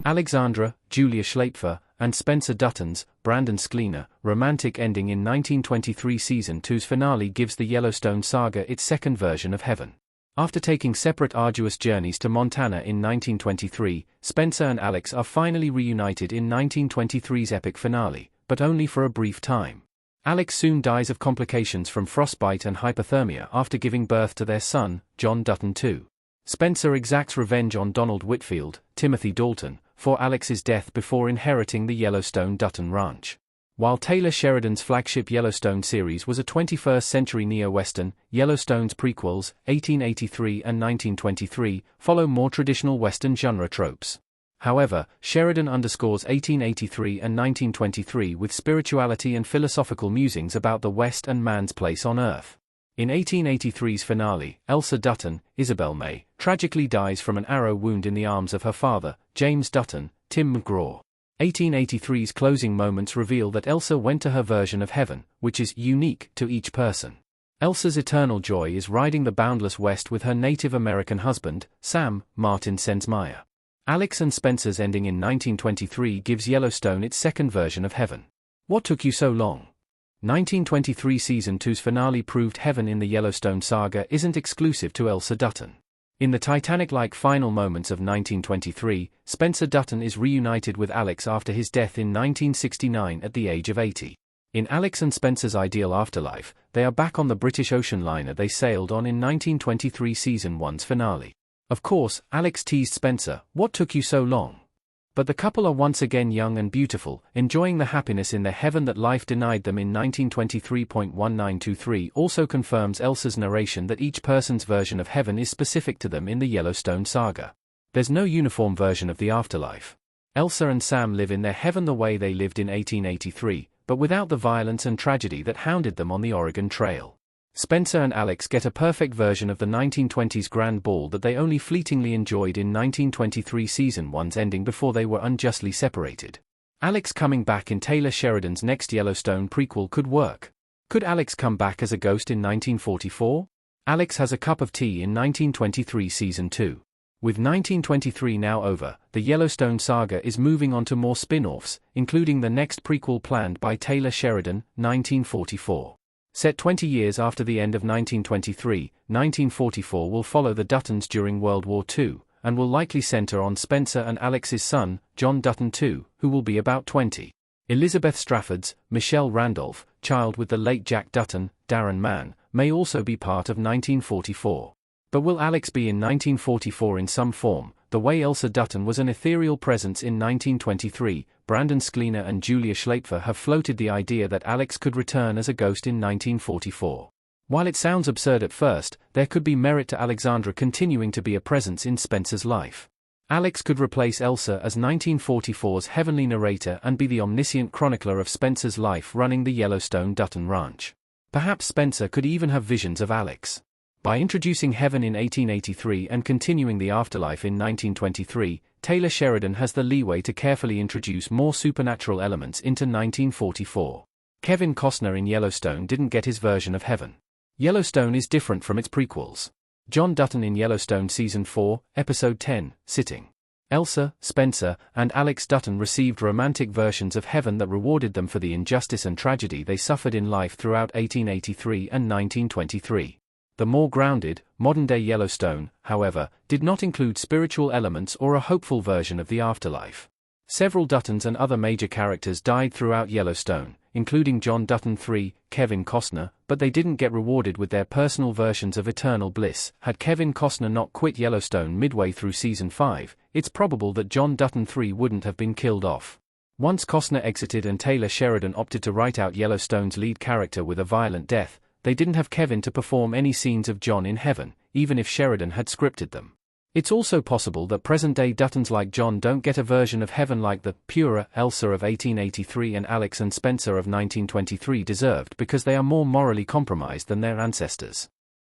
Alexandra, Julia Schlaepfer, and Spencer Dutton's Brandon Sklenar romantic ending in 1923 Season 2's finale gives the Yellowstone saga its second version of heaven. After taking separate arduous journeys to Montana in 1923, Spencer and Alex are finally reunited in 1923's epic finale, but only for a brief time. Alex soon dies of complications from frostbite and hypothermia after giving birth to their son, John Dutton II. Spencer exacts revenge on Donald Whitfield, Timothy Dalton, for Alex's death before inheriting the Yellowstone Dutton Ranch. While Taylor Sheridan's flagship Yellowstone series was a 21st-century neo-western, Yellowstone's prequels, 1883 and 1923, follow more traditional western genre tropes. However, Sheridan underscores 1883 and 1923 with spirituality and philosophical musings about the West and man's place on Earth. In 1883's finale, Elsa Dutton, Isabel May, tragically dies from an arrow wound in the arms of her father, James Dutton, Tim McGraw. 1883's closing moments reveal that Elsa went to her version of heaven, which is unique to each person. Elsa's eternal joy is riding the boundless West with her Native American husband, Sam Martin Sensmeyer. Alex and Spencer's ending in 1923 gives Yellowstone its second version of heaven. What took you so long? 1923 Season 2's finale proved heaven in the Yellowstone saga isn't exclusive to Elsa Dutton. In the Titanic-like final moments of 1923, Spencer Dutton is reunited with Alex after his death in 1969 at the age of 80. In Alex and Spencer's ideal afterlife, they are back on the British ocean liner they sailed on in 1923 Season 1's finale. Of course, Alex teased Spencer, "What took you so long?" But the couple are once again young and beautiful, enjoying the happiness in the heaven that life denied them in 1923.1923 also confirms Elsa's narration that each person's version of heaven is specific to them in the Yellowstone saga. There's no uniform version of the afterlife. Elsa and Sam live in their heaven the way they lived in 1883, but without the violence and tragedy that hounded them on the Oregon Trail. Spencer and Alex get a perfect version of the 1920s grand ball that they only fleetingly enjoyed in 1923 Season 1's ending before they were unjustly separated. Alex coming back in Taylor Sheridan's next Yellowstone prequel could work. Could Alex come back as a ghost in 1944? Alex has a cup of tea in 1923 Season 2. With 1923 now over, the Yellowstone saga is moving on to more spin-offs, including the next prequel planned by Taylor Sheridan, 1944. Set 20 years after the end of 1923, 1944 will follow the Duttons during World War II, and will likely center on Spencer and Alex's son, John Dutton II, who will be about 20. Elizabeth Strafford's, Michelle Randolph, child with the late Jack Dutton, Darren Mann, may also be part of 1944. But will Alex be in 1944 in some form, the way Elsa Dutton was an ethereal presence in 1923? Brandon Sklenar and Julia Schlaepfer have floated the idea that Alex could return as a ghost in 1944. While it sounds absurd at first, there could be merit to Alexandra continuing to be a presence in Spencer's life. Alex could replace Elsa as 1944's heavenly narrator and be the omniscient chronicler of Spencer's life running the Yellowstone Dutton Ranch. Perhaps Spencer could even have visions of Alex. By introducing heaven in 1883 and continuing the afterlife in 1923, Taylor Sheridan has the leeway to carefully introduce more supernatural elements into 1944. Kevin Costner in Yellowstone didn't get his version of heaven. Yellowstone is different from its prequels. John Dutton in Yellowstone Season 4, Episode 10, Sitting. Elsa, Spencer, and Alex Dutton received romantic versions of heaven that rewarded them for the injustice and tragedy they suffered in life throughout 1883 and 1923. The more grounded, modern-day Yellowstone, however, did not include spiritual elements or a hopeful version of the afterlife. Several Duttons and other major characters died throughout Yellowstone, including John Dutton III, Kevin Costner, but they didn't get rewarded with their personal versions of eternal bliss. Had Kevin Costner not quit Yellowstone midway through Season 5, it's probable that John Dutton III wouldn't have been killed off. Once Costner exited and Taylor Sheridan opted to write out Yellowstone's lead character with a violent death, they didn't have Kevin to perform any scenes of John in heaven, even if Sheridan had scripted them. It's also possible that present-day Duttons like John don't get a version of heaven like the purer Elsa of 1883 and Alex and Spencer of 1923 deserved because they are more morally compromised than their ancestors.